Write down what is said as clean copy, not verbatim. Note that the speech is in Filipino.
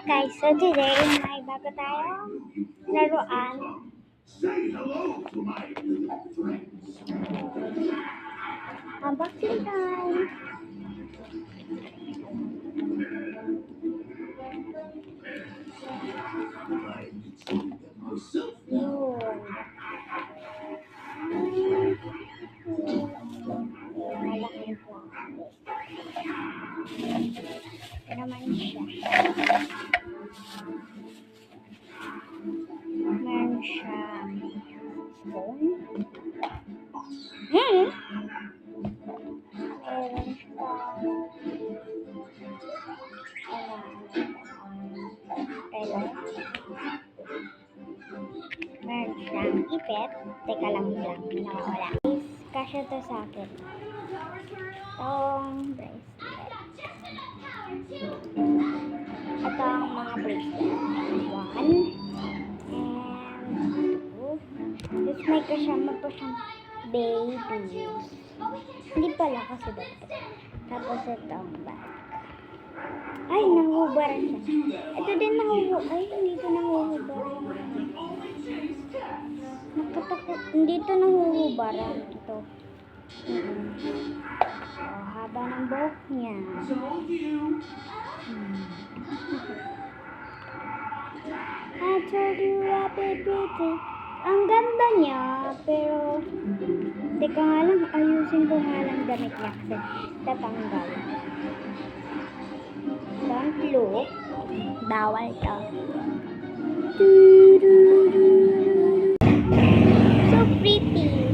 Guys, so today may bago tayong laruan. Unboxing time! Yun. Malaking po. Ito naman siya. Meron siya phone. Meron siya pelo. Meron siyang ipet. Teka lang, nawawala. Kasya to sa akin. Itong bracelet. Ito ang mga bracelet. 1 and 2. Tapos may kasama pa siyang babies. Hindi pala kasi dito. Tapos ito ang bag. Ay, nahuhubaran siya. Ito din nahuhubaran. Ay, hindi ito nahuhubaran. Nakatakot. Hindi ito nahuhubaran. Ito. Oh, haba ng buhok niya. I told you happy birthday. Ang ganda niya, pero teka nga lang, ayusin ko nga lang damit niya kasi tatanggal. Don't look. Bawal to. So pretty.